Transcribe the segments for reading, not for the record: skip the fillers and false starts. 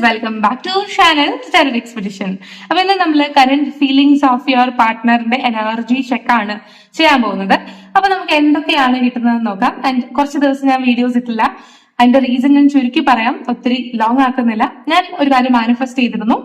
Welcome back to channel terror expedition. അപ്പൊ ഇന്ന് നമ്മൾ കറന്റ് ഫീലിംഗ്സ് ഓഫ് യുവർ പാർട്ട്ണറിന്റെ എനർജി ചെക്കാണ് ചെയ്യാൻ പോകുന്നത്. അപ്പൊ നമുക്ക് എന്തൊക്കെയാണ് കിട്ടുന്നതെന്ന് നോക്കാം. ആൻഡ് കുറച്ച് ദിവസം ഞാൻ വീഡിയോസ് ഇട്ടില്ല. അതിന്റെ റീസൺ ഞാൻ ചുരുക്കി പറയാം, ഒത്തിരി ലോങ് ആക്കുന്നില്ല. ഞാൻ ഒരു കാര്യം മാനിഫെസ്റ്റ് ചെയ്തിരുന്നു,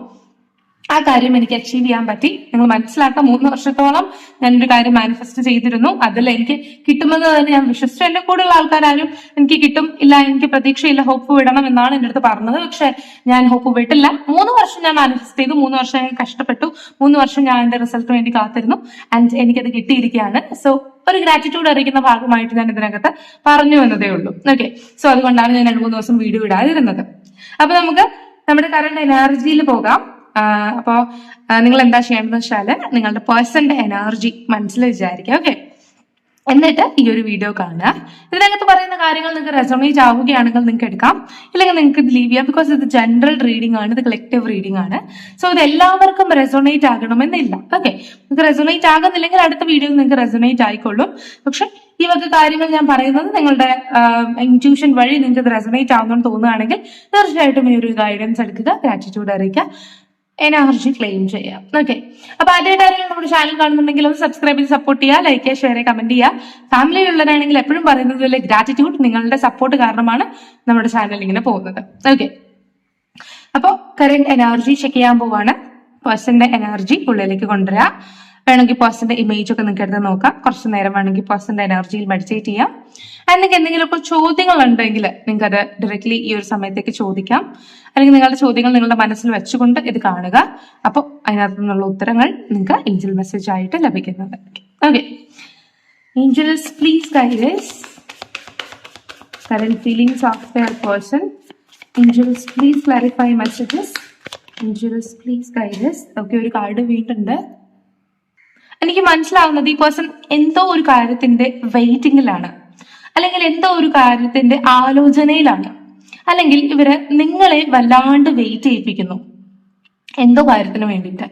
ആ കാര്യം എനിക്ക് അച്ചീവ് ചെയ്യാൻ പറ്റി. നിങ്ങൾ മനസ്സിലാക്കാം, 3 വർഷത്തോളം ഞാനൊരു കാര്യം മാനിഫെസ്റ്റ് ചെയ്തിരുന്നു. അതിൽ എനിക്ക് കിട്ടുമെന്ന് തന്നെ ഞാൻ വിശ്വസിച്ചു. എന്റെ കൂടെയുള്ള ആൾക്കാരും എനിക്ക് കിട്ടും, ഇല്ല എനിക്ക് പ്രതീക്ഷയില്ല, ഹോപ്പ് വിടണം എന്നാണ് എന്റെ അടുത്ത് പറഞ്ഞത്. പക്ഷെ ഞാൻ ഹോപ്പ് വിട്ടില്ല. 3 വർഷം ഞാൻ മാനിഫെസ്റ്റ് ചെയ്തു, 3 വർഷം ഞാൻ കഷ്ടപ്പെട്ടു, 3 വർഷം ഞാൻ എന്റെ റിസൾട്ടിന് വേണ്ടി കാത്തിരുന്നു. ആൻഡ് എനിക്കത് കിട്ടിയിരിക്കുകയാണ്. സോ ഒരു ഗ്രാറ്റിറ്റ്യൂഡ് അറിയിക്കുന്ന ഭാഗമായിട്ട് ഞാൻ ഇതിനകത്ത് പറഞ്ഞു എന്നതേ ഉള്ളൂ. ഓക്കെ, സോ അതുകൊണ്ടാണ് ഞാൻ 2-3 ദിവസം വീഡിയോ ഇടാതിരുന്നത്. അപ്പൊ നമുക്ക് നമ്മുടെ കറണ്ട് എനർജിയിൽ പോകാം. അപ്പോ നിങ്ങൾ എന്താ ചെയ്യേണ്ടതെന്ന് വെച്ചാല് നിങ്ങളുടെ പേഴ്സന്റെ എനർജി മനസ്സിൽ വിചാരിക്കുക. ഓക്കെ, എന്നിട്ട് ഈ ഒരു വീഡിയോ കാണുക. ഇതിനകത്ത് പറയുന്ന കാര്യങ്ങൾ നിങ്ങൾക്ക് റെസൊണേറ്റ് ആവുകയാണെങ്കിൽ നിങ്ങൾക്ക് എടുക്കാം, ഇല്ലെങ്കിൽ നിങ്ങൾക്ക് ഇത് ലീവ് ചെയ്യാം. ബിക്കോസ് ഇത് ജനറൽ റീഡിംഗ് ആണ്, ഇത് കളക്റ്റീവ് റീഡിംഗ് ആണ്. സോ ഇത് എല്ലാവർക്കും റെസൊണേറ്റ് ആകണമെന്നില്ല. ഓക്കെ, നിങ്ങൾക്ക് റെസൊണേറ്റ് ആകുന്നില്ലെങ്കിൽ അടുത്ത വീഡിയോ നിങ്ങൾക്ക് റെസൊണേറ്റ് ആയിക്കൊള്ളും. പക്ഷെ ഈ വക കാര്യങ്ങൾ ഞാൻ പറയുന്നത് നിങ്ങളുടെ ഇൻറ്റ്യൂഷൻ വഴി നിങ്ങൾക്ക് ഇത് റെസൊണേറ്റ് ആവുമെന്ന് തോന്നുകയാണെങ്കിൽ തീർച്ചയായിട്ടും ഈ ഒരു ഗൈഡൻസ് എടുക്കുക, ഗ്രാറ്റിറ്റ്യൂഡ് അറിയിക്കുക, എനർജി ക്ലെയിം ചെയ്യാം. ഓക്കെ, അപ്പൊ ആദ്യമായിട്ടാണെങ്കിൽ നമ്മുടെ ചാനൽ കാണുന്നുണ്ടെങ്കിൽ ഒന്ന് സബ്സ്ക്രൈബ് ചെയ്ത് സപ്പോർട്ട് ചെയ്യുക, ലൈക്ക് ചെയ്യുക, ഷെയർ ചെയ്യുക, കമന്റ് ചെയ്യുക. ഫാമിലിയിലുള്ളവരാണെങ്കിൽ എപ്പോഴും പറയുന്നത് പോലെ ഗ്രാറ്റിറ്റ്യൂഡ്, നിങ്ങളുടെ സപ്പോർട്ട് കാരണമാണ് നമ്മുടെ ചാനൽ ഇങ്ങനെ പോകുന്നത്. ഓക്കെ, അപ്പൊ കറന്റ് എനർജി ചെക്ക് ചെയ്യാൻ പോവാണ്. പേഴ്സന്റെ എനർജി ഉള്ളിലേക്ക് കൊണ്ടുവരിക. വേണമെങ്കിൽ പേഴ്സന്റെ ഇമേജ് ഒക്കെ നിങ്ങൾക്ക് എടുത്ത് നോക്കാം. കുറച്ച് നേരം വേണമെങ്കിൽ പേഴ്സന്റെ എനർജിയിൽ മെഡിറ്റേറ്റ് ചെയ്യാം. അല്ലെങ്കിൽ എന്തെങ്കിലുമൊക്കെ ചോദ്യങ്ങൾ ഉണ്ടെങ്കിൽ നിങ്ങൾക്ക് അത് ഡയറക്ട്ലി ഈ ഒരു സമയത്തേക്ക് ചോദിക്കാം. അല്ലെങ്കിൽ നിങ്ങളുടെ ചോദ്യങ്ങൾ നിങ്ങളുടെ മനസ്സിൽ വെച്ചുകൊണ്ട് ഇത് കാണുക. അപ്പോൾ അതിനകത്തു നിന്നുള്ള ഉത്തരങ്ങൾ നിങ്ങൾക്ക് ഏഞ്ചൽ മെസ്സേജ് ആയിട്ട് ലഭിക്കുന്നത്. Okay, angels please guide us current feelings of their person. Angels please clarify messages. Angels please guide us. Okay, ഒരു കാർഡ് വീണ്ടുണ്ട്. എനിക്ക് മനസ്സിലാവുന്നത് ഈ പേഴ്സൺ എന്തോ ഒരു കാര്യത്തിന്റെ വെയിറ്റിംഗിലാണ്, അല്ലെങ്കിൽ എന്തോ ഒരു കാര്യത്തിന്റെ ആലോചനയിലാണ്, അല്ലെങ്കിൽ ഇവര് നിങ്ങളെ വല്ലാണ്ട് വെയിറ്റ് ചെയ്യിപ്പിക്കുന്നു എന്തോ കാര്യത്തിന് വേണ്ടിയിട്ട്.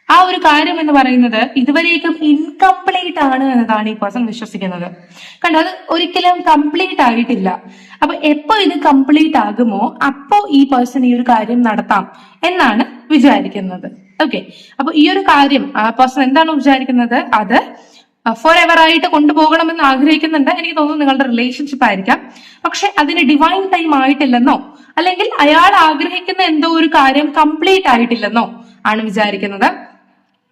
ആ ഒരു കാര്യം എന്ന് പറയുന്നത് ഇതുവരേക്കും ഇൻകംപ്ലീറ്റ് ആണ് എന്നതാണ് ഈ പേഴ്സൺ വിശ്വസിക്കുന്നത്. കണ്ടോ, അത് ഒരിക്കലും കംപ്ലീറ്റ് ആയിട്ടില്ല. അപ്പൊ എപ്പോ ഇത് കംപ്ലീറ്റ് ആകുമോ അപ്പോ ഈ പേഴ്സൺ ഈ ഒരു കാര്യം നടത്താം എന്നാണ് വിചാരിക്കുന്നത്. ഓക്കെ, അപ്പൊ ഈ ഒരു കാര്യം ആ പേഴ്സൺ എന്താണോ വിചാരിക്കുന്നത് അത് ഫോർ എവർ ആയിട്ട് കൊണ്ടുപോകണമെന്ന് ആഗ്രഹിക്കുന്നുണ്ട്. എനിക്ക് തോന്നുന്നു നിങ്ങളുടെ റിലേഷൻഷിപ്പ് ആയിരിക്കാം. പക്ഷെ അതിന് ഡിവൈൻ ടൈം ആയിട്ടില്ലെന്നോ, അല്ലെങ്കിൽ അയാൾ ആഗ്രഹിക്കുന്ന എന്തോ ഒരു കാര്യം കംപ്ലീറ്റ് ആയിട്ടില്ലെന്നോ ആണ് വിചാരിക്കുന്നത്.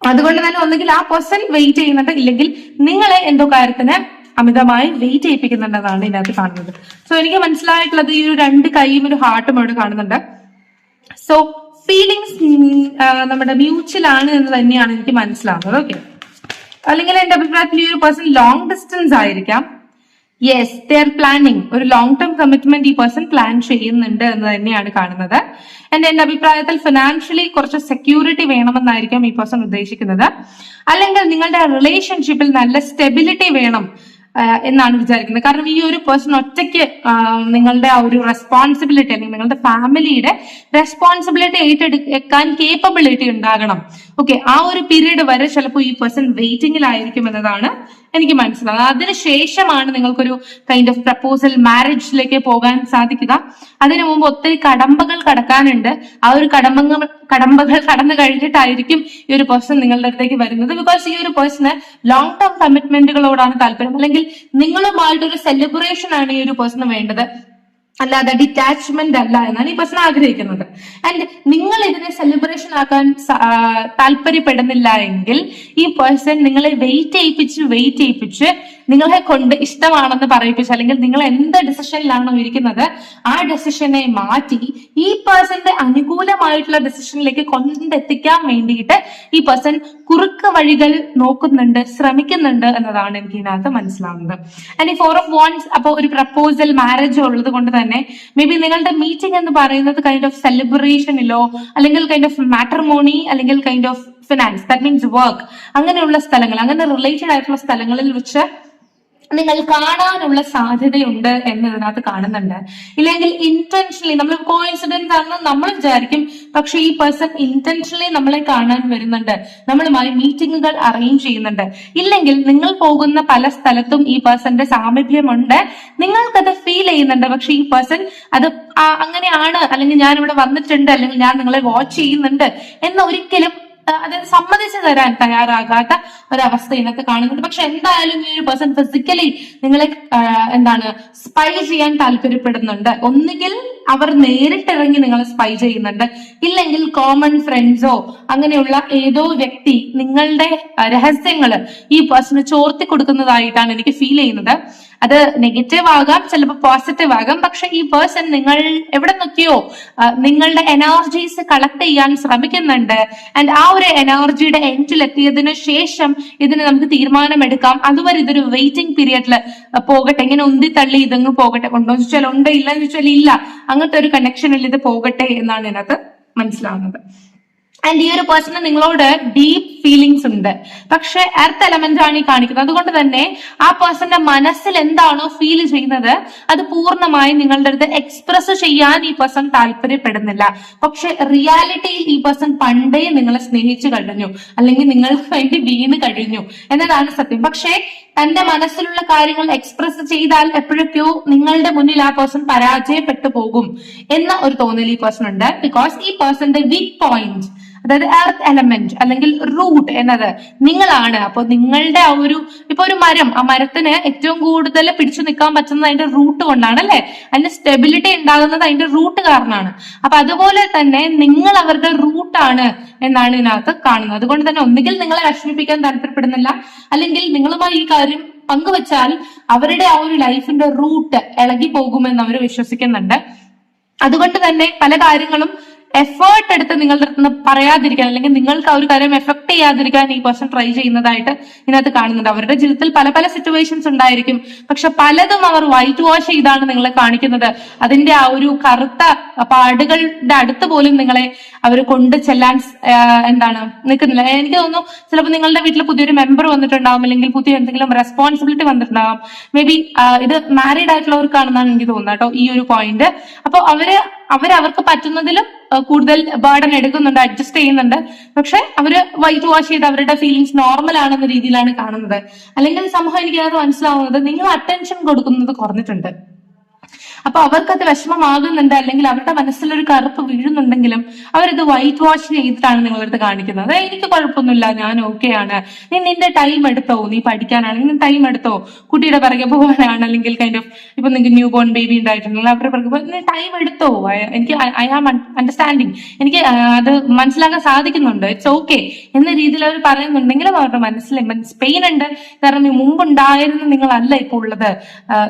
അതുകൊണ്ട് തന്നെ ഒന്നുകിൽ ആ പേഴ്സൺ വെയിറ്റ് ചെയ്യുന്നുണ്ട്, ഇല്ലെങ്കിൽ നിങ്ങളെ എന്തോ കാര്യത്തിന് അമിതമായി വെയിറ്റ് ചെയ്യിപ്പിക്കുന്നുണ്ടെന്നാണ് ഇതിനകത്ത് കാണുന്നത്. സോ എനിക്ക് മനസ്സിലായിട്ടുള്ളത് ഈ ഒരു 2 കൈയും ഒരു ഹാർട്ടും അവിടെ കാണുന്നുണ്ട്. സോ ഫീലിങ്സ് നമ്മുടെ മ്യൂച്വൽ ആണ് എന്ന് തന്നെയാണ് എനിക്ക് മനസ്സിലാവുന്നത്. ഓക്കെ, അല്ലെങ്കിൽ എന്റെ അഭിപ്രായത്തിൽ ഈ ഒരു പേഴ്സൺ ലോങ് ഡിസ്റ്റൻസ് ആയിരിക്കാം. Yes, they are planning. ഒരു ലോങ് ടേം കമ്മിറ്റ്മെന്റ് ഈ പേഴ്സൺ പ്ലാൻ ചെയ്യുന്നുണ്ട് എന്ന് തന്നെയാണ് കാണുന്നത്. എന്റെ അഭിപ്രായത്തിൽ ഫിനാൻഷ്യലി കുറച്ച് സെക്യൂരിറ്റി വേണമെന്നായിരിക്കും ഈ പേഴ്സൺ ഉദ്ദേശിക്കുന്നത്. അല്ലെങ്കിൽ നിങ്ങളുടെ റിലേഷൻഷിപ്പിൽ നല്ല സ്റ്റെബിലിറ്റി വേണം എന്നാണ് വിചാരിക്കുന്നത്. കാരണം ഈ ഒരു പേഴ്സൺ ഒറ്റയ്ക്ക് നിങ്ങളുടെ ആ ഒരു റെസ്പോൺസിബിലിറ്റി, അല്ലെങ്കിൽ നിങ്ങളുടെ ഫാമിലിയുടെ റെസ്പോൺസിബിലിറ്റി ഏറ്റെടുക്കാൻ കേപ്പബിലിറ്റി ഉണ്ടാകണം. ഓക്കെ, ആ ഒരു പീരീഡ് വരെ ചിലപ്പോൾ ഈ പേഴ്സൺ വെയിറ്റിംഗിലായിരിക്കും എന്നതാണ് എനിക്ക് മനസ്സിലാവുന്നത്. അതിനുശേഷമാണ് നിങ്ങൾക്കൊരു കൈൻഡ് ഓഫ് പ്രപ്പോസൽ, മാരേജിലേക്ക് പോകാൻ സാധിക്കുക. അതിനു മുമ്പ് ഒത്തിരി കടമ്പകൾ കടക്കാനുണ്ട്. ആ ഒരു കടമ്പകൾ കടന്നു കഴിഞ്ഞിട്ടായിരിക്കും ഈ ഒരു പേഴ്സൺ നിങ്ങളുടെ അടുത്തേക്ക് വരുന്നത്. ബിക്കോസ് ഈ ഒരു പേഴ്സണ് ലോങ് ടേം കമ്മിറ്റ്മെന്റുകളോടാണ് താല്പര്യം, അല്ലെങ്കിൽ നിങ്ങളുമായിട്ടൊരു സെലിബ്രേഷൻ ആണ് ഈ ഒരു പേഴ്സണ് വേണ്ടത്, അല്ലാതെ ഡിറ്റാച്ച്മെന്റ് അല്ല എന്നാണ് ഈ പേഴ്സൺ ആഗ്രഹിക്കുന്നത്. ആൻഡ് നിങ്ങൾ ഇതിനെ സെലിബ്രേഷൻ ആക്കാൻ താല്പര്യപ്പെടുന്നില്ല എങ്കിൽ ഈ പേഴ്സൺ നിങ്ങളെ വെയിറ്റ് ചെയ്യിപ്പിച്ച് നിങ്ങളെ കൊണ്ട് ഇഷ്ടമാണെന്ന് പറയിപ്പിച്ച്, അല്ലെങ്കിൽ നിങ്ങൾ എന്ത് ഡിസിഷനിലാണോ ഇരിക്കുന്നത് ആ ഡിസിഷനെ മാറ്റി ഈ പേഴ്സന്റെ അനുകൂലമായിട്ടുള്ള ഡിസിഷനിലേക്ക് കൊണ്ടെത്തിക്കാൻ വേണ്ടിയിട്ട് ഈ പേഴ്സൺ കുറുക്ക് വഴികൾ നോക്കുന്നുണ്ട്, ശ്രമിക്കുന്നുണ്ട് എന്നതാണ് എനിക്ക് ഇതിനകത്ത് മനസ്സിലാവുന്നത്. ആൻഡ് ഈ 4 of Wands അപ്പൊ ഒരു പ്രപ്പോസൽ, മാരേജ് ഉള്ളത് കൊണ്ട് തന്നെ മേ ബി നിങ്ങളുടെ മീറ്റിംഗ് എന്ന് പറയുന്നത് കൈൻഡ് ഓഫ് സെലിബ്രേഷനിലോ, അല്ലെങ്കിൽ കൈൻഡ് ഓഫ് മാട്രിമോണി, അല്ലെങ്കിൽ kind of finance, that means work, അങ്ങനെയുള്ള സ്ഥലങ്ങൾ, അങ്ങനെ റിലേറ്റഡ് ആയിട്ടുള്ള സ്ഥലങ്ങളിൽ വെച്ച് നിങ്ങൾ കാണാനുള്ള സാധ്യതയുണ്ട് എന്ന് ഇതിനകത്ത് കാണുന്നുണ്ട്. ഇല്ലെങ്കിൽ ഇന്റൻഷനലി നമ്മൾ കോയിൻസിഡൻസ് ആണെന്ന് നമ്മൾ വിചാരിക്കും, പക്ഷെ ഈ പേഴ്സൺ ഇന്റൻഷനലി നമ്മളെ കാണാൻ വരുന്നുണ്ട്, നമ്മളുമായി മീറ്റിങ്ങുകൾ അറേഞ്ച് ചെയ്യുന്നുണ്ട്. ഇല്ലെങ്കിൽ നിങ്ങൾ പോകുന്ന പല സ്ഥലത്തും ഈ പേഴ്സന്റെ സാമീപ്യമുണ്ട്, നിങ്ങൾക്കത് ഫീൽ ചെയ്യുന്നുണ്ട്. പക്ഷെ ഈ പേഴ്സൺ അത് അങ്ങനെയാണ്, അല്ലെങ്കിൽ ഞാൻ ഇവിടെ വന്നിട്ടുണ്ട്, അല്ലെങ്കിൽ ഞാൻ നിങ്ങളെ വാച്ച് ചെയ്യുന്നുണ്ട് എന്ന് ഒരിക്കലും അതായത് സമ്മതിച്ചു തരാൻ തയ്യാറാകാത്ത ഒരവസ്ഥ ഇതിനകത്ത് കാണുന്നുണ്ട്. പക്ഷെ എന്തായാലും ഈ ഒരു പേഴ്സൺ ഫിസിക്കലി നിങ്ങളെ സ്പൈ ചെയ്യാൻ താല്പര്യപ്പെടുന്നുണ്ട്. ഒന്നുകിൽ അവർ നേരിട്ടിറങ്ങി നിങ്ങളെ സ്പൈ ചെയ്യുന്നുണ്ട്, ഇല്ലെങ്കിൽ കോമൺ ഫ്രണ്ട്സോ അങ്ങനെയുള്ള ഏതോ വ്യക്തി നിങ്ങളുടെ രഹസ്യങ്ങൾ ഈ പേഴ്സണ് ചോർത്തി കൊടുക്കുന്നതായിട്ടാണ് എനിക്ക് ഫീൽ ചെയ്യുന്നത്. അത് നെഗറ്റീവ് ആകാം, ചിലപ്പോൾ പോസിറ്റീവ് ആകാം. പക്ഷെ ഈ പേഴ്സൺ നിങ്ങൾ എവിടെ നിൽക്കുകയോ നിങ്ങളുടെ എനർജീസ് കളക്ട് ചെയ്യാൻ ശ്രമിക്കുന്നുണ്ട്. ആൻഡ് ആ ഒരു എനർജിയുടെ എൻഡിൽ എത്തിയതിനു ശേഷം ഇതിന് നമുക്ക് തീരുമാനമെടുക്കാം. അതുവരെ ഇതൊരു വെയിറ്റിംഗ് പീരിയഡിൽ പോകട്ടെ, ഇങ്ങനെ ഉന്തി തള്ളി ഇതങ്ങ് പോകട്ടെ. ഉണ്ടോ എന്ന് ചോദിച്ചാൽ ഉണ്ട്, ഇല്ലെന്ന് ചോദിച്ചാൽ ഇല്ല, അങ്ങനത്തെ ഒരു കണക്ഷനിൽ ഇത് പോകട്ടെ എന്നാണ് ഇതിനകത്ത് മനസ്സിലാവുന്നത്. ആൻഡ് ഈ ഒരു പേഴ്സണ് നിങ്ങളോട് ഡീപ്പ് ഫീലിങ്സ് ഉണ്ട്, പക്ഷെ എർത്ത് എലമെന്റ് ആണ് ഈ കാണിക്കുന്നത്. അതുകൊണ്ട് തന്നെ ആ പേഴ്സന്റെ മനസ്സിൽ എന്താണോ ഫീൽ ചെയ്യുന്നത് അത് പൂർണ്ണമായും നിങ്ങളുടെ അടുത്ത് എക്സ്പ്രസ് ചെയ്യാൻ ഈ പേഴ്സൺ താല്പര്യപ്പെടുന്നില്ല. പക്ഷെ റിയാലിറ്റിയിൽ ഈ പേഴ്സൺ പണ്ടേ നിങ്ങളെ സ്നേഹിച്ചു കഴിഞ്ഞു, അല്ലെങ്കിൽ നിങ്ങൾക്ക് വേണ്ടി വീണ് കഴിഞ്ഞു എന്നതാണ് സത്യം. പക്ഷെ തന്റെ മനസ്സിലുള്ള കാര്യങ്ങൾ എക്സ്പ്രസ് ചെയ്താൽ എപ്പോഴൊക്കെയോ നിങ്ങളുടെ മുന്നിൽ ആ പേഴ്സൺ പരാജയപ്പെട്ടു പോകും എന്ന ഒരു തോന്നൽ ഈ പേഴ്സൺ ഉണ്ട്. ബിക്കോസ് ഈ പേഴ്സന്റെ വീക്ക് പോയിന്റ്, അതായത് എർത്ത് എലമെന്റ് അല്ലെങ്കിൽ റൂട്ട് എന്നത് നിങ്ങളാണ്. അപ്പൊ നിങ്ങളുടെ ആ ഒരു ഇപ്പൊ ഒരു മരം, ആ മരത്തിന് ഏറ്റവും കൂടുതൽ പിടിച്ചു നിൽക്കാൻ പറ്റുന്നത് അതിന്റെ റൂട്ട് കൊണ്ടാണ്, അല്ലെ? അതിന്റെ സ്റ്റെബിലിറ്റി ഉണ്ടാകുന്നത് അതിന്റെ റൂട്ട് കാരണമാണ്. അപ്പൊ അതുപോലെ തന്നെ നിങ്ങൾ അവരുടെ റൂട്ടാണ് എന്നാണ് ഇതിനകത്ത് കാണുന്നത്. അതുകൊണ്ട് തന്നെ ഒന്നുകിൽ നിങ്ങളെ വിഷമിപ്പിക്കാൻ താല്പര്യപ്പെടുന്നില്ല, അല്ലെങ്കിൽ നിങ്ങളുമായി ഈ കാര്യം പങ്കുവച്ചാൽ അവരുടെ ആ ഒരു ലൈഫിന്റെ റൂട്ട് ഇളകി പോകുമെന്ന് അവർ വിശ്വസിക്കുന്നുണ്ട്. അതുകൊണ്ട് തന്നെ പല കാര്യങ്ങളും എഫേർട്ട് എടുത്ത് നിങ്ങളുടെ അടുത്ത് പറയാതിരിക്കാൻ, അല്ലെങ്കിൽ നിങ്ങൾക്ക് ആ ഒരു കാര്യം എഫക്ട് ചെയ്യാതിരിക്കാൻ ഈ പേഴ്സൺ ട്രൈ ചെയ്യുന്നതായിട്ട് ഇതിനകത്ത് കാണുന്നുണ്ട്. അവരുടെ ജീവിതത്തിൽ പല പല സിറ്റുവേഷൻസ് ഉണ്ടായിരിക്കും, പക്ഷെ പലതും അവർ വൈറ്റ് വാഷ് ചെയ്താണ് നിങ്ങളെ കാണിക്കുന്നത്. അതിന്റെ ആ ഒരു കറുത്ത പാടുകളുടെ അടുത്ത് പോലും നിങ്ങളെ അവർ കൊണ്ട് ചെല്ലാൻ നിൽക്കുന്നില്ല. എനിക്ക് തോന്നുന്നു ചിലപ്പോൾ നിങ്ങളുടെ വീട്ടിൽ പുതിയൊരു മെമ്പർ വന്നിട്ടുണ്ടാവും, അല്ലെങ്കിൽ പുതിയ എന്തെങ്കിലും റെസ്പോൺസിബിലിറ്റി വന്നിട്ടുണ്ടാവും. മേ ബി ഇത് മാരീഡ് ആയിട്ടുള്ളവർക്കാണെന്നാണ് എനിക്ക് തോന്നുന്നത് കേട്ടോ ഈ ഒരു പോയിന്റ്. അപ്പൊ അവർക്ക് പറ്റുന്നതിലും കൂടുതൽ ബേർഡൻ എടുക്കുന്നുണ്ട്, അഡ്ജസ്റ്റ് ചെയ്യുന്നുണ്ട്. പക്ഷെ അവര് വൈറ്റ് വാഷ് ചെയ്ത് അവരുടെ ഫീലിങ്സ് നോർമൽ ആണെന്ന രീതിയിലാണ് കാണുന്നത്. അല്ലെങ്കിൽ സമൂഹം എനിക്കത് മനസ്സിലാവുന്നത് നിങ്ങൾ അറ്റൻഷൻ കൊടുക്കുന്നത് കുറഞ്ഞിട്ടുണ്ട്. അപ്പൊ അവർക്കത് വിഷമമാകുന്നുണ്ട്, അല്ലെങ്കിൽ അവരുടെ മനസ്സിലൊരു കറുപ്പ് വീഴുന്നുണ്ടെങ്കിലും അവരത് വൈറ്റ് വാഷ് ചെയ്തിട്ടാണ് നിങ്ങളടുത്ത് കാണിക്കുന്നത്. എനിക്ക് കുഴപ്പമൊന്നുമില്ല, ഞാൻ ഓക്കെയാണ്, നീ നിന്റെ ടൈം എടുത്തോ, നീ പഠിക്കാനാണെങ്കിൽ ടൈം എടുത്തോ, കുട്ടിയുടെ പിറകെ പോകാനാണ്, അല്ലെങ്കിൽ കൈൻഡ് ഓഫ് ഇപ്പൊ നിങ്ങൾക്ക് ന്യൂ ബോൺ ബേബി ഉണ്ടായിട്ടുണ്ടെങ്കിൽ അവരുടെ പിറകെ ടൈം എടുത്തോ, എനിക്ക് ഐ ആം അണ്ടർസ്റ്റാൻഡിങ്, എനിക്ക് അത് മനസ്സിലാക്കാൻ സാധിക്കുന്നുണ്ട്, ഇറ്റ്സ് ഓക്കെ എന്ന രീതിയിൽ അവർ പറയുന്നുണ്ടെങ്കിലും അവരുടെ മനസ്സിൽ ഇമ്മൻസ് പെയിൻ ഉണ്ട്. കാരണം മുമ്പുണ്ടായിരുന്ന നിങ്ങളല്ല ഇപ്പോൾ ഉള്ളത്,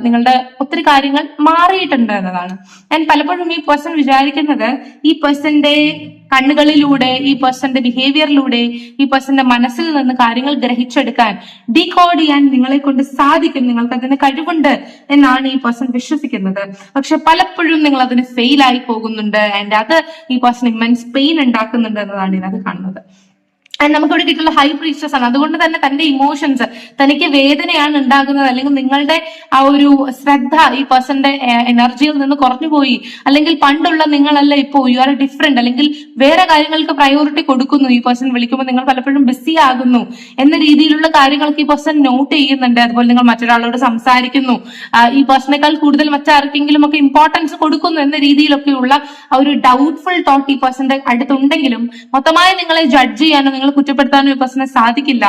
നിങ്ങളുടെ ഒത്തിരി കാര്യങ്ങൾ മാറിയിട്ടുണ്ട് എന്നതാണ്. ഞാൻ പലപ്പോഴും ഈ പേഴ്സൺ വിചാരിക്കുന്നത് ഈ പേഴ്സന്റെ കണ്ണുകളിലൂടെ, ഈ പേഴ്സന്റെ ബിഹേവിയറിലൂടെ, ഈ പേഴ്സന്റെ മനസ്സിൽ നിന്ന് കാര്യങ്ങൾ ഗ്രഹിച്ചെടുക്കാൻ, ഡീകോഡ് ചെയ്യാൻ നിങ്ങളെ കൊണ്ട് സാധിക്കും, നിങ്ങൾക്ക് അതിന് കഴിവുണ്ട് എന്നാണ് ഈ പേഴ്സൺ വിശ്വസിക്കുന്നത്. പക്ഷെ പലപ്പോഴും നിങ്ങൾ അതിന് ഫെയിൽ ആയി പോകുന്നുണ്ട്. ആൻഡ് അത് ഈ പേഴ്സൺ ഇമ്മൻസ് പെയിൻ ഉണ്ടാക്കുന്നുണ്ട് എന്നതാണ് ഇതിനകത്ത് കാണുന്നത്. നമുക്കിവിടെ കിട്ടുള്ള ഹൈ പ്രീസ്റ്റസ് ആണ്. അതുകൊണ്ട് തന്നെ തന്റെ ഇമോഷൻസ്, തനിക്ക് വേദനയാണ് ഉണ്ടാകുന്നത്, അല്ലെങ്കിൽ നിങ്ങളുടെ ആ ഒരു ശ്രദ്ധ ഈ പേഴ്സന്റെ എനർജിയിൽ നിന്ന് കുറഞ്ഞു പോയി, അല്ലെങ്കിൽ പണ്ടുള്ള നിങ്ങളല്ല ഇപ്പോൾ യു ആർ ഡിഫറെന്റ്, അല്ലെങ്കിൽ വേറെ കാര്യങ്ങൾക്ക് പ്രയോറിറ്റി കൊടുക്കുന്നു, ഈ പേഴ്സൺ വിളിക്കുമ്പോൾ നിങ്ങൾ പലപ്പോഴും ബിസി ആകുന്നു എന്ന രീതിയിലുള്ള കാര്യങ്ങൾക്ക് ഈ പേഴ്സൺ നോട്ട് ചെയ്യുന്നുണ്ട്. അതുപോലെ നിങ്ങൾ മറ്റൊരാളോട് സംസാരിക്കുന്നു, ഈ പേഴ്സണേക്കാൾ കൂടുതൽ മറ്റാർക്കെങ്കിലും ഒക്കെ ഇമ്പോർട്ടൻസ് കൊടുക്കുന്നു എന്ന രീതിയിലൊക്കെയുള്ള ആ ഒരു ഡൗട്ട്ഫുൾ തോട്ട് ഈ പേഴ്സന്റെ അടുത്തുണ്ടെങ്കിലും മൊത്തമായി നിങ്ങളെ ജഡ്ജ് ചെയ്യാനോ നിങ്ങൾ കുറ്റപ്പെടുത്താനോ ഈ പേഴ്സണെ സാധിക്കില്ല.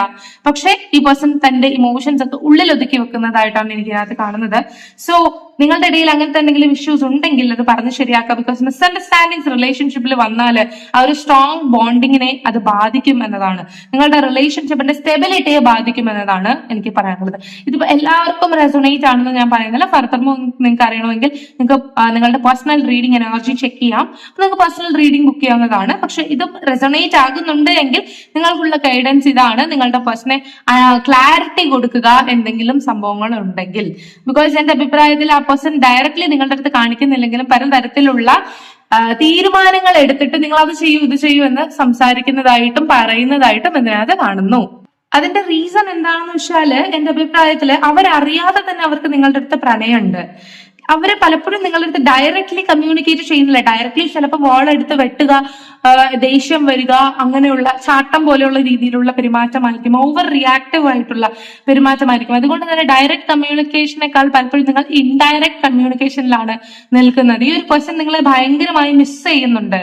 പക്ഷെ ഈ പേഴ്സൺ തന്റെ ഇമോഷൻസ് ഒക്കെ ഉള്ളിൽ ഒതുക്കി വെക്കുന്നതായിട്ടാണ് എനിക്ക് ഇതിനകത്ത് കാണുന്നത്. സോ നിങ്ങളുടെ ഇടയിൽ അങ്ങനത്തെ എന്തെങ്കിലും ഇഷ്യൂസ് ഉണ്ടെങ്കിൽ അത് പറഞ്ഞ് ശരിയാക്കാം. ബിക്കോസ് മിസ്അണ്ടർസ്റ്റാൻഡിങ്സ് റിലേഷൻഷിപ്പിൽ വന്നാൽ ആ ഒരു സ്ട്രോങ് ബോണ്ടിങ്ങിനെ അത് ബാധിക്കും എന്നതാണ്, നിങ്ങളുടെ റിലേഷൻഷിപ്പിന്റെ സ്റ്റെബിലിറ്റിയെ ബാധിക്കും എന്നതാണ് എനിക്ക് പറയാനുള്ളത്. ഇതിപ്പോ എല്ലാവർക്കും റെസൊണേറ്റ് ആണെന്ന് ഞാൻ പറയുന്നില്ല. ഫർദർമോർ നിങ്ങൾക്ക് അറിയണമെങ്കിൽ നിങ്ങൾക്ക് നിങ്ങളുടെ പേഴ്സണൽ റീഡിംഗ് എനർജി ചെക്ക് ചെയ്യാം, നിങ്ങൾക്ക് പേഴ്സണൽ റീഡിംഗ് ബുക്ക് ചെയ്യാവുന്നതാണ്. പക്ഷെ ഇത് റെസൊണേറ്റ് ആകുന്നുണ്ട് എങ്കിൽ നിങ്ങൾക്കുള്ള ഗൈഡൻസ് ഇതാണ്, നിങ്ങളുടെ പേഴ്സണെ ക്ലാരിറ്റി കൊടുക്കുക എന്തെങ്കിലും സംഭവങ്ങൾ ഉണ്ടെങ്കിൽ. ബിക്കോസ് എന്റെ അഭിപ്രായത്തിൽ ആ പേഴ്സൺ ഡയറക്ട്ലി നിങ്ങളുടെ അടുത്ത് കാണിക്കുന്നില്ലെങ്കിലും പലതരത്തിലുള്ള തീരുമാനങ്ങൾ എടുത്തിട്ട് നിങ്ങൾ അത് ചെയ്യൂ ഇത് ചെയ്യൂ എന്ന് സംസാരിക്കുന്നതായിട്ടും പറയുന്നതായിട്ടും ഇതിനകത്ത് കാണുന്നു. അതിന്റെ റീസൺ എന്താണെന്ന് വെച്ചാല് എന്റെ അഭിപ്രായത്തില് അവരറിയാതെ തന്നെ അവർക്ക് നിങ്ങളുടെ അടുത്ത് പ്രണയമുണ്ട്. അവര് പലപ്പോഴും നിങ്ങളുടെ അടുത്ത് ഡയറക്ട്ലി കമ്മ്യൂണിക്കേറ്റ് ചെയ്യുന്നില്ല. ഡയറക്ട്ലി ചിലപ്പോൾ വാൾ എടുത്ത് വെട്ടുക, ദേഷ്യം വരിക, അങ്ങനെയുള്ള ചാട്ടം പോലെയുള്ള രീതിയിലുള്ള പെരുമാറ്റമായിരിക്കും, ഓവർ റിയാക്റ്റീവ് ആയിട്ടുള്ള പെരുമാറ്റമായിരിക്കും. അതുകൊണ്ട് തന്നെ ഡയറക്റ്റ് കമ്മ്യൂണിക്കേഷനേക്കാൾ പലപ്പോഴും നിങ്ങൾ ഇൻഡയറക്റ്റ് കമ്മ്യൂണിക്കേഷനിലാണ് നിൽക്കുന്നത്. ഈ ഒരു പേഴ്സൺ നിങ്ങളെ ഭയങ്കരമായി മിസ് ചെയ്യുന്നുണ്ട്.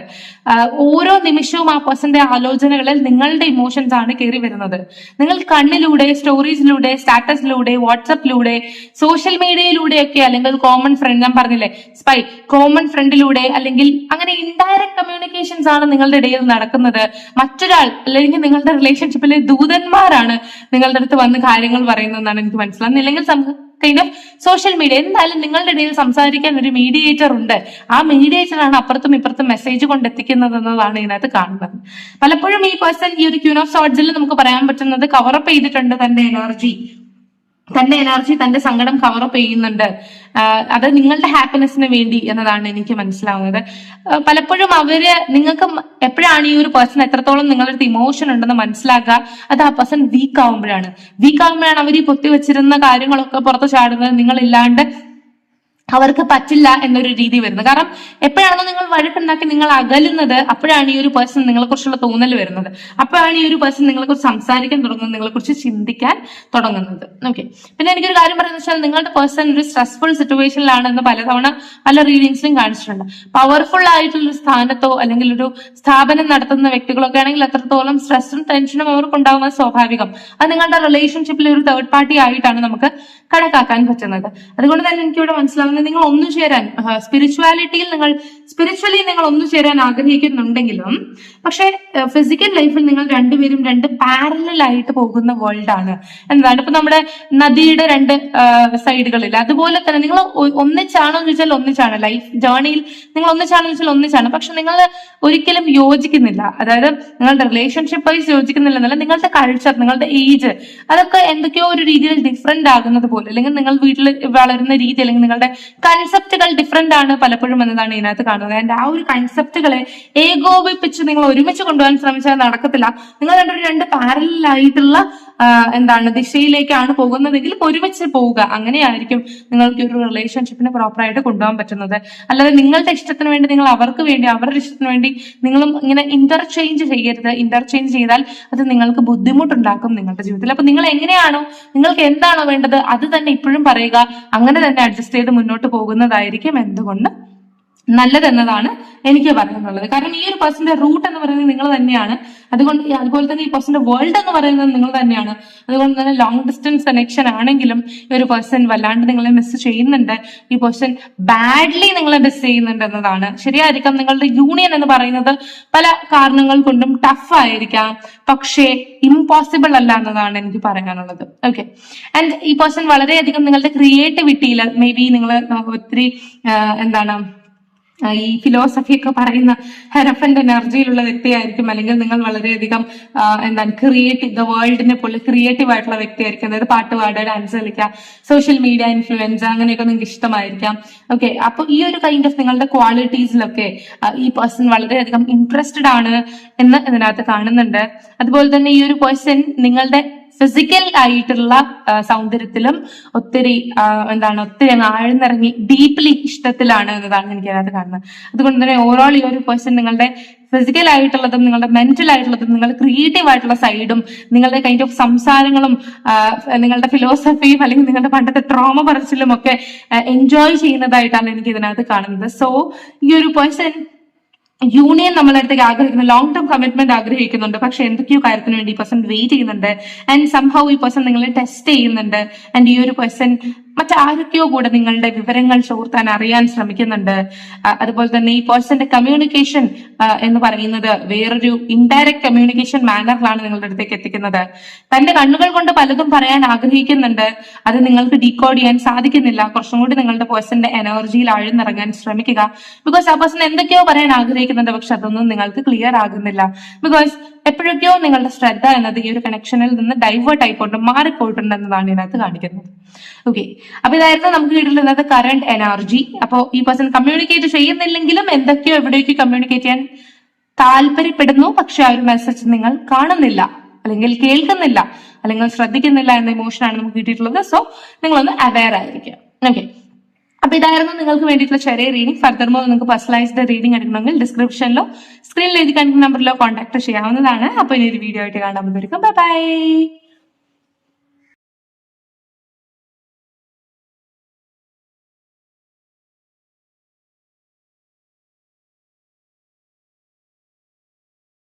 ഓരോ നിമിഷവും ആ പേഴ്സന്റെ ആലോചനകളിൽ നിങ്ങളുടെ ഇമോഷൻസ് ആണ് കയറി വരുന്നത്. നിങ്ങൾ കണ്ണിലൂടെ, സ്റ്റോറീസിലൂടെ, സ്റ്റാറ്റസിലൂടെ, വാട്സപ്പിലൂടെ, സോഷ്യൽ മീഡിയയിലൂടെയൊക്കെ, അല്ലെങ്കിൽ കോമൺ ഫ്രണ്ട്, ഞാൻ പറഞ്ഞില്ലേ സ്പൈ, കോമൺ ഫ്രണ്ടിലൂടെ, അല്ലെങ്കിൽ അങ്ങനെ ഇൻഡയറക്റ്റ് കമ്മ്യൂണിക്കേഷൻസ് ആണ് നിങ്ങളുടെ ഇടയിൽ നടക്കുന്നത്. മറ്റൊരാൾ അല്ലെങ്കിൽ നിങ്ങളുടെ റിലേഷൻഷിപ്പിലെ ദൂതന്മാരാണ് നിങ്ങളുടെ അടുത്ത് വന്ന് കാര്യങ്ങൾ പറയുന്നതെന്നാണ് എനിക്ക് മനസ്സിലാകുന്നത്. അല്ലെങ്കിൽ കൈൻഡ് ഓഫ് സോഷ്യൽ മീഡിയ, എന്തായാലും നിങ്ങളുടെ ഇടയിൽ സംസാരിക്കാൻ ഒരു മീഡിയേറ്റർ ഉണ്ട്. ആ മീഡിയേറ്റർ ആണ് അപ്പുറത്തും ഇപ്പുറത്തും മെസ്സേജ് കൊണ്ടെത്തിക്കുന്നത് എന്നതാണ് ഇതിനകത്ത് കാണുന്നത്. പലപ്പോഴും ഈ പേഴ്സൺ ഈ ഒരു ക്യൂൻ ഓഫ് സോർഡ്സിൽ നമുക്ക് പറയാൻ പറ്റുന്നത് കവറപ്പ് ചെയ്തിട്ടുണ്ട് തന്റെ എനർജി, തന്റെ സങ്കടം കവറപ്പ് ചെയ്യുന്നുണ്ട്. അത് നിങ്ങളുടെ ഹാപ്പിനെസ്സിന് വേണ്ടി എന്നതാണ് എനിക്ക് മനസ്സിലാവുന്നത്. പലപ്പോഴും നിങ്ങൾക്ക് എപ്പോഴാണ് ഈ ഒരു പേഴ്സൺ എത്രത്തോളം നിങ്ങളുടെ അടുത്ത് ഇമോഷൻ ഉണ്ടെന്ന് മനസ്സിലാക്കുക, അത് ആ പേഴ്സൺ വീക്ക് ആവുമ്പോഴാണ് അവർ ഈ പൊത്തി വെച്ചിരുന്ന കാര്യങ്ങളൊക്കെ പുറത്ത് ചാടുന്നത്. നിങ്ങളില്ലാണ്ട് അവർക്ക് പറ്റില്ല എന്നൊരു രീതി വരുന്നത്. കാരണം എപ്പോഴാണോ നിങ്ങൾ വഴക്കുണ്ടാക്കി നിങ്ങൾ അകലുന്നത്, അപ്പോഴാണ് ഈ ഒരു പേഴ്സൺ നിങ്ങളെ കുറിച്ചുള്ള തോന്നൽ വരുന്നത്. അപ്പോഴാണ് ഈ ഒരു പേഴ്സൺ നിങ്ങളെ കുറിച്ച് സംസാരിക്കാൻ തുടങ്ങുന്നത്, നിങ്ങളെ കുറിച്ച് ചിന്തിക്കാൻ തുടങ്ങുന്നത്. ഓക്കെ, പിന്നെ എനിക്കൊരു കാര്യം പറയുന്നത് വെച്ചാൽ നിങ്ങളുടെ പേഴ്സൺ ഒരു സ്ട്രെസ്ഫുൾ സിറ്റുവേഷനിലാണെന്ന് പലതവണ പല റീഡിങ്സിലും കാണിച്ചിട്ടുണ്ട്. പവർഫുൾ ആയിട്ടുള്ള സ്ഥാനത്തോ അല്ലെങ്കിൽ ഒരു സ്ഥാപനം നടത്തുന്ന വ്യക്തികളൊക്കെ ആണെങ്കിൽ അത്രത്തോളം സ്ട്രെസ്സും ടെൻഷനും അവർക്ക് ഉണ്ടാകുന്നത് സ്വാഭാവികം. അത് നിങ്ങളുടെ റിലേഷൻഷിപ്പിൽ ഒരു തേർഡ് പാർട്ടി ആയിട്ടാണ് നമുക്ക് കണക്കാക്കാൻ പറ്റുന്നത്. അതുകൊണ്ട് തന്നെ എനിക്കിവിടെ മനസ്സിലാവുന്നത്, നിങ്ങൾ ഒന്നുചേരാൻ സ്പിരിച്വലി നിങ്ങൾ ഒന്നുചേരാൻ ആഗ്രഹിക്കുന്നുണ്ടെങ്കിലും പക്ഷെ ഫിസിക്കൽ ലൈഫിൽ നിങ്ങൾ രണ്ടുപേരും രണ്ട് പാരലൽ ആയിട്ട് പോകുന്ന വേൾഡ് ആണ് എന്നതാണ്. ഇപ്പൊ നമ്മുടെ നദിയുടെ രണ്ട് സൈഡുകളിൽ, അതുപോലെ തന്നെ നിങ്ങൾ ഒന്നിച്ചാണോ എന്ന് ചോദിച്ചാൽ ഒന്നിച്ചാണ്. ലൈഫ് ജേർണിയിൽ നിങ്ങൾ ഒന്നിച്ചാണോ എന്ന് ചോദിച്ചാൽ ഒന്നിച്ചാണ്. പക്ഷെ നിങ്ങൾ ഒരിക്കലും യോജിക്കുന്നില്ല. അതായത് നിങ്ങളുടെ റിലേഷൻഷിപ്പ് വൈസ് യോജിക്കുന്നില്ല എന്നല്ല, നിങ്ങളുടെ കൾച്ചർ, നിങ്ങളുടെ ഏജ്, അതൊക്കെ എന്തൊക്കെയോ ഒരു രീതിയിൽ ഡിഫറെന്റ് ആകുന്നത് പോലെ, അല്ലെങ്കിൽ നിങ്ങൾ വീട്ടിൽ വളരുന്ന രീതി, അല്ലെങ്കിൽ നിങ്ങളുടെ കൺസെപ്റ്റുകൾ ഡിഫറെന്റ് ആണ് പലപ്പോഴും എന്നതാണ് ഇതിനകത്ത് കാണുന്നത്. ആൻഡ് ആ ഒരു കൺസെപ്റ്റുകളെ ഏകോപിപ്പിച്ച് നിങ്ങൾ ഒരുമിച്ച് കൊണ്ടുപോകാൻ ശ്രമിച്ചാൽ നടക്കത്തില്ല. നിങ്ങൾ രണ്ട് പാരലൽ ആയിട്ടുള്ള ദിശയിലേക്കാണ് പോകുന്നതെങ്കിൽ ഒരുമിച്ച് പോവുക. അങ്ങനെയായിരിക്കും നിങ്ങൾക്ക് ഒരു റിലേഷൻഷിപ്പിനെ പ്രോപ്പറായിട്ട് കൊണ്ടുപോകാൻ പറ്റുന്നത്. അല്ലാതെ നിങ്ങളുടെ ഇഷ്ടത്തിന് വേണ്ടി, നിങ്ങൾ അവർക്ക് വേണ്ടി, അവരുടെ ഇഷ്ടത്തിന് വേണ്ടി നിങ്ങളും ഇങ്ങനെ ഇന്റർചേഞ്ച് ചെയ്യരുത്. ഇന്റർചേഞ്ച് ചെയ്താൽ അത് നിങ്ങൾക്ക് ബുദ്ധിമുട്ടുണ്ടാക്കും നിങ്ങളുടെ ജീവിതത്തിൽ. അപ്പൊ നിങ്ങൾ എങ്ങനെയാണോ, നിങ്ങൾക്ക് എന്താണോ വേണ്ടത് അത് തന്നെ ഇപ്പോഴും പറയുക. അങ്ങനെ തന്നെ അഡ്ജസ്റ്റ് ചെയ്ത് മുന്നോട്ട് പോകുന്നതായിരിക്കും എന്തുകൊണ്ട് നല്ലതെന്നതാണ് എനിക്ക് പറയാനുള്ളത്. കാരണം ഈ ഒരു പേഴ്സന്റെ റൂട്ട് എന്ന് പറയുന്നത് നിങ്ങൾ തന്നെയാണ്. അതുപോലെ തന്നെ ഈ പേഴ്സന്റെ വേൾഡ് എന്ന് പറയുന്നത് നിങ്ങൾ തന്നെയാണ്. അതുകൊണ്ട് തന്നെ ലോങ് ഡിസ്റ്റൻസ് കണക്ഷൻ ആണെങ്കിലും ഈ ഒരു പേഴ്സൺ വല്ലാണ്ട് നിങ്ങളെ മിസ് ചെയ്യുന്നുണ്ട്. ഈ പേഴ്സൺ ബാഡ്ലി നിങ്ങളെ മിസ് ചെയ്യുന്നുണ്ട് എന്നതാണ്. ശരിയായിരിക്കാം, നിങ്ങളുടെ യൂണിയൻ എന്ന് പറയുന്നത് പല കാരണങ്ങൾ കൊണ്ടും ടഫ് ആയിരിക്കാം, പക്ഷേ ഇമ്പോസിബിൾ അല്ല എന്നതാണ് എനിക്ക് പറയാനുള്ളത്. ഓക്കെ, ആൻഡ് ഈ പേഴ്സൺ വളരെയധികം നിങ്ങളുടെ ക്രിയേറ്റിവിറ്റിയിൽ, മേ ബി നിങ്ങൾ ഒത്തിരി ഈ ഫിലോസഫി ഒക്കെ പറയുന്ന ഹെറഫന്റ് എനർജിയിലുള്ള വ്യക്തിയായിരിക്കും. അല്ലെങ്കിൽ നിങ്ങൾ വളരെയധികം ക്രിയേറ്റീവ്, വേൾഡിനെ പോലെ ക്രിയേറ്റീവ് ആയിട്ടുള്ള വ്യക്തിയായിരിക്കും. അതായത് പാട്ട് പാടുക, ഡാൻസ് കളിക്കുക, സോഷ്യൽ മീഡിയ ഇൻഫ്ലുവൻസ്, അങ്ങനെയൊക്കെ നിങ്ങൾക്ക് ഇഷ്ടമായിരിക്കാം. ഓക്കെ, അപ്പൊ ഈ ഒരു കൈൻഡ് ഓഫ് നിങ്ങളുടെ ക്വാളിറ്റീസിലൊക്കെ ഈ പേഴ്സൺ വളരെയധികം ഇൻട്രസ്റ്റഡ് ആണ് എന്ന് ഇതിനകത്ത് കാണുന്നുണ്ട്. അതുപോലെ തന്നെ ഈ ഒരു പേഴ്സൺ നിങ്ങളുടെ ഫിസിക്കൽ ആയിട്ടുള്ള സൗന്ദര്യത്തിലും ഒത്തിരി ആഴ്ന്നിറങ്ങി ഡീപ്ലി ഇഷ്ടത്തിലാണ് എന്നതാണ് എനിക്ക് അതിനകത്ത് കാണുന്നത്. അതുകൊണ്ട് തന്നെ ഓവറോൾ ഈ ഒരു പേഴ്സൺ നിങ്ങളുടെ ഫിസിക്കൽ ആയിട്ടുള്ളതും നിങ്ങളുടെ മെന്റൽ ആയിട്ടുള്ളതും നിങ്ങളുടെ ക്രിയേറ്റീവ് ആയിട്ടുള്ള സൈഡും നിങ്ങളുടെ കൈൻഡ് ഓഫ് സംസാരങ്ങളും നിങ്ങളുടെ ഫിലോസഫിയും അല്ലെങ്കിൽ നിങ്ങളുടെ പണ്ടത്തെ ട്രോമ പറച്ചിലും ഒക്കെ എൻജോയ് ചെയ്യുന്നതായിട്ടാണ് എനിക്ക് ഇതിനകത്ത് കാണുന്നത്. സോ ഈ ഒരു പേഴ്സൺ യൂണിയൻ നമ്മളെ അടുത്തേക്ക് ആഗ്രഹിക്കുന്നു, ലോങ് ടേം കമ്മിറ്റ്മെന്റ് ആഗ്രഹിക്കുന്നുണ്ട്. പക്ഷെ എന്തൊക്കെയോ കാര്യത്തിന് വേണ്ടി ഈ പേഴ്സൺ വെയിറ്റ് ചെയ്യുന്നുണ്ട്. ആൻഡ് സംഹൗ ഈ പേഴ്സൺ നിങ്ങളെ ടെസ്റ്റ് ചെയ്യുന്നുണ്ട്. ആൻഡ് ഈ ഒരു പേഴ്സൺ മറ്റാരൊക്കെയോ കൂടെ നിങ്ങളുടെ വിവരങ്ങൾ ചോർത്താൻ അറിയാൻ ശ്രമിക്കുന്നുണ്ട്. അതുപോലെ തന്നെ ഈ പേഴ്സന്റെ കമ്മ്യൂണിക്കേഷൻ എന്ന് പറയുന്നത് വേറൊരു ഇൻഡയറക്റ്റ് കമ്മ്യൂണിക്കേഷൻ മാനറിലാണ് നിങ്ങളുടെ അടുത്തേക്ക് എത്തിക്കുന്നത്. തന്റെ കണ്ണുകൾ കൊണ്ട് പലതും പറയാൻ ആഗ്രഹിക്കുന്നുണ്ട്, അത് നിങ്ങൾക്ക് ഡീകോഡ് ചെയ്യാൻ സാധിക്കുന്നില്ല. കുറച്ചും കൂടി നിങ്ങളുടെ പേഴ്സന്റെ എനർജിയിൽ ആഴ്ന്നിറങ്ങാൻ ശ്രമിക്കുക. ബിക്കോസ് ആ പേഴ്സൺ എന്തൊക്കെയോ പറയാൻ ആഗ്രഹിക്കുന്നുണ്ട്, പക്ഷെ അതൊന്നും നിങ്ങൾക്ക് ക്ലിയർ ആകുന്നില്ല. ബിക്കോസ് എപ്പോഴൊക്കെയോ നിങ്ങളുടെ ശ്രദ്ധ എന്നത് ഈ ഒരു കണക്ഷനിൽ നിന്ന് ഡൈവേർട്ട് ആയിക്കൊണ്ട് മാറിപ്പോയിട്ടുണ്ട് എന്നതാണ് ഇതിനകത്ത് കാണിക്കുന്നത്. ഓക്കെ, അപ്പൊ ഇതായിരുന്നു നമുക്ക് കിട്ടുന്നത് കറന്റ് എനർജി. അപ്പോ ഈ പേഴ്സൺ കമ്മ്യൂണിക്കേറ്റ് ചെയ്യുന്നില്ലെങ്കിലും എന്തൊക്കെയോ എവിടേക്ക് കമ്മ്യൂണിക്കേറ്റ് ചെയ്യാൻ താല്പര്യപ്പെടുന്നു, പക്ഷെ ആ ഒരു മെസ്സേജ് നിങ്ങൾ കാണുന്നില്ല അല്ലെങ്കിൽ കേൾക്കുന്നില്ല. അല്ലെങ്കിൽ ശ്രദ്ധിക്കുന്നില്ല എന്ന ഇമോഷനാണ് നമുക്ക് കിട്ടിയിട്ടുള്ളത്. സോ നിങ്ങളൊന്ന് അവെയർ ആയിരിക്കുക. ഓക്കെ, അപ്പൊ ഇതായിരുന്നു നിങ്ങൾക്ക് വേണ്ടിയിട്ടുള്ള ചെറിയ റീഡിംഗ്. ഫർദർമോർ നിങ്ങൾക്ക് പേഴ്സണലൈസ്ഡ് റീഡിംഗ് എടുക്കണമെങ്കിൽ ഡിസ്ക്രിപ്ഷനിലോ സ്ക്രീനിൽ എഴുതി കാണിക്കുന്ന നമ്പറിലോ കോൺടാക്ട് ചെയ്യാവുന്നതാണ്. അപ്പൊ ഇനി ഒരു വീഡിയോ ആയിട്ട് കാണാൻ പറ്റും. Bye bye.